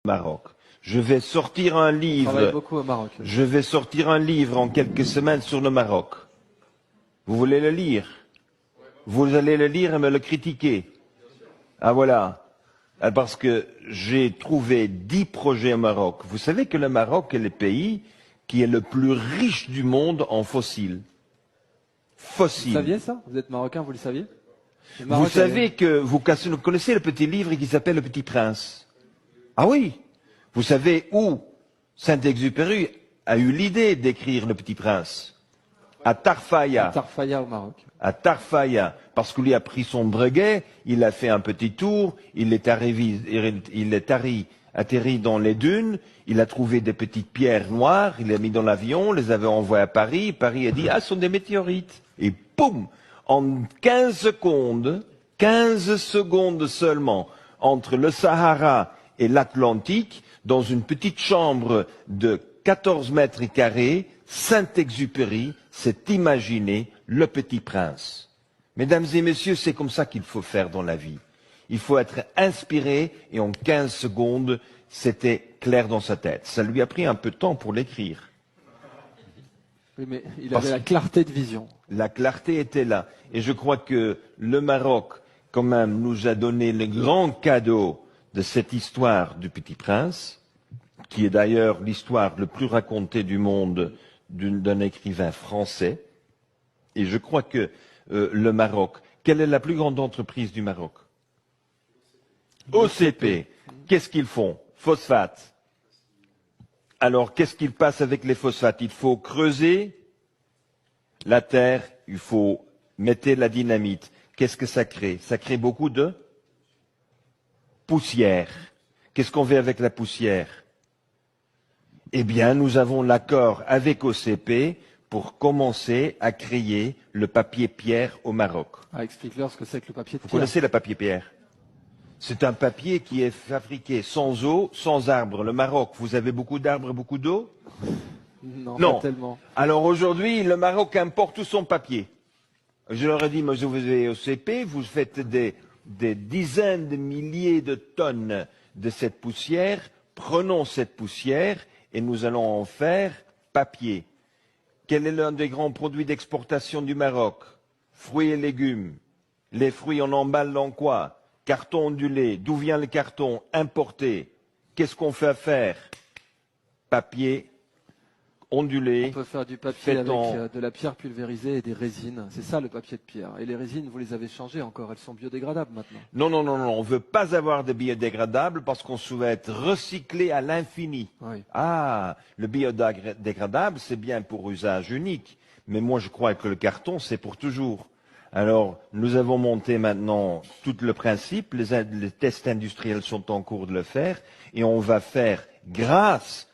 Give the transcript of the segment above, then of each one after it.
Maroc. Je vais sortir un livre. Beaucoup au Maroc. Je vais sortir un livre en quelques semaines sur le Maroc. Vous voulez le lire? Vous allez le lire et me le critiquer. Ah voilà. Parce que j'ai trouvé 10 projets au Maroc. Vous savez que le Maroc est le pays qui est le plus riche du monde en fossiles. Fossiles. Vous saviez ça? Vous êtes marocain, vous le saviez? Vous savez que vous connaissez le petit livre qui s'appelle Le Petit Prince? Ah oui. Vous savez où Saint-Exupéry a eu l'idée d'écrire Le Petit Prince? À Tarfaya. À Tarfaya au Maroc. À Tarfaya, parce qu'il a pris son breguet, il a fait un petit tour, il est atterri dans les dunes, il a trouvé des petites pierres noires, il les a mis dans l'avion, les avait envoyées à Paris, Paris a dit « Ah, ce sont des météorites !» Et poum, en 15 secondes seulement, entre le Sahara et l'Atlantique, dans une petite chambre de 14 mètres carrés, Saint-Exupéry s'est imaginé Le Petit Prince. Mesdames et messieurs, c'est comme ça qu'il faut faire dans la vie. Il faut être inspiré et en 15 secondes, c'était clair dans sa tête. Ça lui a pris un peu de temps pour l'écrire. Oui, mais il avait la clarté de vision. La clarté était là. Et je crois que le Maroc, quand même, nous a donné le grand cadeau de cette histoire du Petit Prince, qui est d'ailleurs l'histoire le plus racontée du monde d'un écrivain français. Et je crois que le Maroc, quelle est la plus grande entreprise du Maroc? OCP. Qu'est-ce qu'ils font? Phosphate. Alors, qu'est-ce qu'il passe avec les phosphates? Il faut creuser la terre, il faut mettre la dynamite. Qu'est-ce que ça crée? Ça crée beaucoup de poussière. Qu'est-ce qu'on fait avec la poussière? Eh bien, nous avons l'accord avec OCP pour commencer à créer le papier pierre au Maroc. Ah, explique-leur ce que c'est que le papier de pierre. Vous connaissez le papier pierre? C'est un papier qui est fabriqué sans eau, sans arbres. Le Maroc, vous avez beaucoup d'arbres, beaucoup d'eau? Non, Non. pas tellement. Alors aujourd'hui, le Maroc importe tout son papier. Je leur ai dit, moi, vous avez OCP, vous faites des dizaines de milliers de tonnes de cette poussière. Prenons cette poussière et nous allons en faire papier. Quel est l'un des grands produits d'exportation du Maroc? Fruits et légumes. Les fruits, on emballe dans quoi? Carton ondulé. D'où vient le carton? Importé. Qu'est-ce qu'on fait à faire? Papier ondulé. On peut faire du papier avec de la pierre pulvérisée et des résines. C'est ça le papier de pierre. Et les résines, vous les avez changées encore. Elles sont biodégradables maintenant. Non. On ne veut pas avoir de biodégradables parce qu'on souhaite recycler à l'infini. Oui. Ah, le biodégradable, c'est bien pour usage unique. Mais moi, je crois que le carton, c'est pour toujours. Alors, nous avons monté maintenant tout le principe. Les tests industriels sont en cours de le faire. Et on va faire, grâce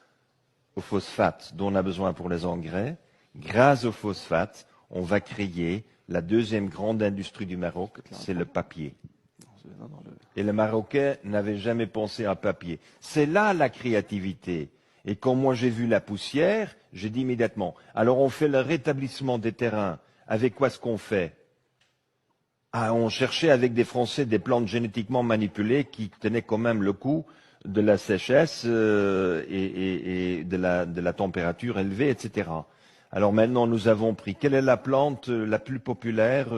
au phosphate dont on a besoin pour les engrais, grâce au phosphate, on va créer la deuxième grande industrie du Maroc, c'est le papier. Et les Marocains n'avaient jamais pensé à papier. C'est là la créativité. Et quand moi j'ai vu la poussière, j'ai dit immédiatement, alors on fait le rétablissement des terrains. Avec quoi est-ce qu'on fait? Ah, on cherchait avec des Français des plantes génétiquement manipulées qui tenaient quand même le coup de la sécheresse et de la température élevée, etc. Alors maintenant, nous avons pris. Quelle est la plante la plus populaire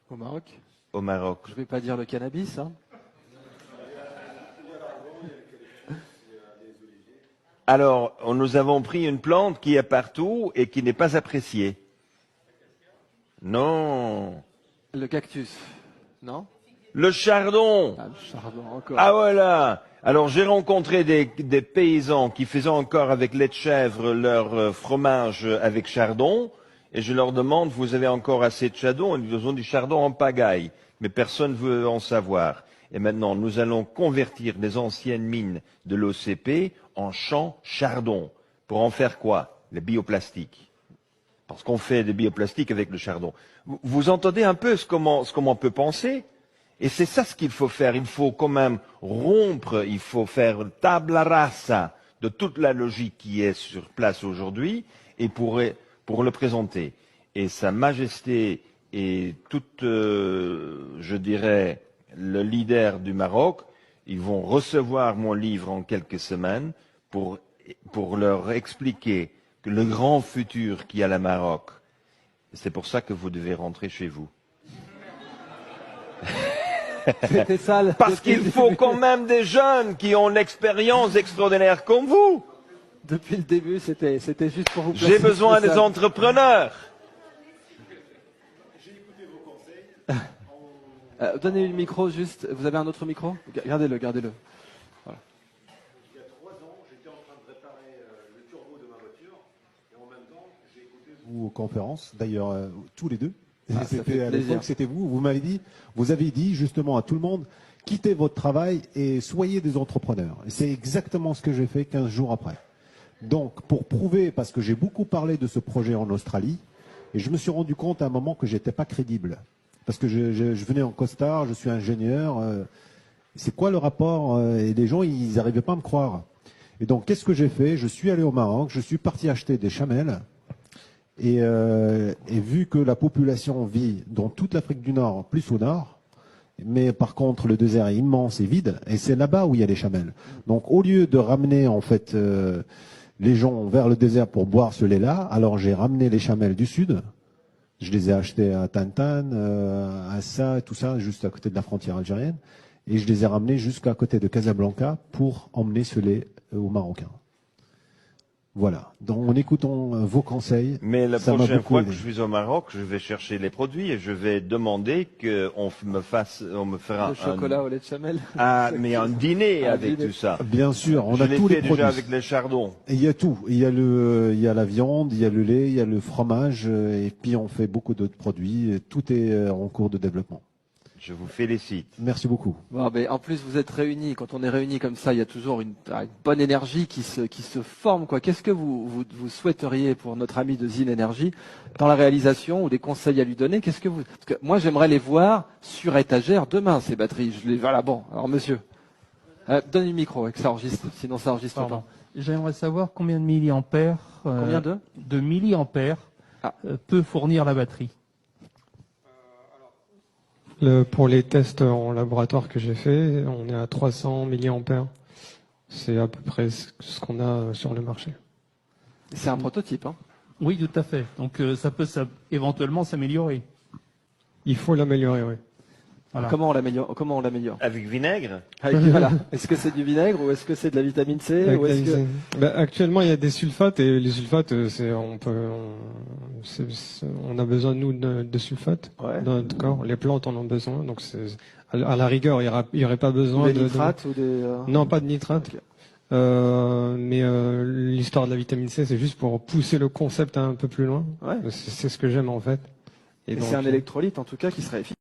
Au Maroc? Au Maroc. Je ne vais pas dire le cannabis, hein. Alors, nous avons pris une plante qui est partout et qui n'est pas appréciée. Non. Le cactus, non? Le chardon. Ah, le chardon, encore. Ah voilà. Alors j'ai rencontré des paysans qui faisaient encore avec lait de chèvre leur fromage avec chardon, et je leur demande, vous avez encore assez de chardon? Ils ont du chardon en pagaille, mais personne ne veut en savoir. Et maintenant, nous allons convertir les anciennes mines de l'OCP en champs chardon. Pour en faire quoi? Le bioplastique. Parce qu'on fait des bioplastiques avec le chardon. Vous entendez un peu ce comment peut penser? Et c'est ça ce qu'il faut faire. Il faut quand même rompre, il faut faire tabla rasa de toute la logique qui est sur place aujourd'hui et pour le présenter. Et Sa Majesté et toute, je dirais, le leader du Maroc Ils vont recevoir mon livre en quelques semaines pour leur expliquer que le grand futur qu'il y a le Maroc. C'est pour ça que vous devez rentrer chez vous. C'était ça. Parce qu'il faut quand même des jeunes qui ont une expérience extraordinaire comme vous. Depuis le début, c'était juste pour vous. J'ai besoin des entrepreneurs. Donnez le micro juste. Vous avez un autre micro? Gardez-le. Voilà. Il y a 3 ans, j'étais en train de réparer le turbo de ma voiture et en même temps, j'ai écouté vos conférences, d'ailleurs tous les deux. C'était à l'époque, c'était vous. Vous avez dit justement à tout le monde, quittez votre travail et soyez des entrepreneurs. Et c'est exactement ce que j'ai fait 15 jours après. Donc, pour prouver, parce que j'ai beaucoup parlé de ce projet en Australie, et je me suis rendu compte à un moment que j'étais pas crédible. Parce que je venais en costard, je suis ingénieur. C'est quoi le rapport? Et les gens, ils n'arrivaient pas à me croire. Et donc, qu'est-ce que j'ai fait? Je suis allé au Maroc, je suis parti acheter des chamelles. Et vu que la population vit dans toute l'Afrique du Nord, plus au nord, mais par contre le désert est immense et vide, et c'est là-bas où il y a les chamelles. Donc au lieu de ramener en fait les gens vers le désert pour boire ce lait-là, alors j'ai ramené les chamelles du sud. Je les ai achetées à Tantan, à Ça, tout ça, juste à côté de la frontière algérienne, et je les ai ramenées jusqu'à côté de Casablanca pour emmener ce lait aux Marocains. Voilà. Donc, en écoutant vos conseils. Mais la prochaine fois que je suis au Maroc, je vais chercher les produits et je vais demander qu'on me fera le chocolat au lait de chamel. Ah, mais un dîner avec tout ça. Bien sûr, on je a tous les produits. déjà avec les chardons. Et il y a tout. Il y a la viande, il y a le lait, il y a le fromage, et puis on fait beaucoup d'autres produits. Tout est en cours de développement. Je vous félicite. Merci beaucoup. Bon, mais en plus, vous êtes réunis. Quand on est réunis comme ça, il y a toujours une bonne énergie qui se forme, quoi. Qu'est-ce que vous souhaiteriez pour notre ami de Zine Energy dans la réalisation ou des conseils à lui donner? Parce que moi, j'aimerais les voir sur étagère demain, ces batteries. Voilà, bon. Alors, monsieur, donne le micro, que ça enregistre. Sinon, ça enregistre pas. J'aimerais savoir combien de milliampères, combien de milliampères peut fournir la batterie. Pour les tests en laboratoire que j'ai fait, on est à 300 milliampères. C'est à peu près ce qu'on a sur le marché. C'est un prototype, hein? Oui, tout à fait. Donc ça peut éventuellement s'améliorer. Il faut l'améliorer, oui. Voilà. Comment on l'améliore? Avec vinaigre? Voilà. Est-ce que c'est du vinaigre ou est-ce que c'est de la vitamine C ou Actuellement, il y a des sulfates et les sulfates, on a besoin nous de sulfates dans notre corps. Les plantes en ont besoin, donc à la rigueur, il y aurait pas besoin de nitrates ou des non, pas de nitrates. Okay. Mais l'histoire de la vitamine C, c'est juste pour pousser le concept un peu plus loin. Ouais. C'est ce que j'aime en fait. Et c'est un électrolyte en tout cas qui serait efficace.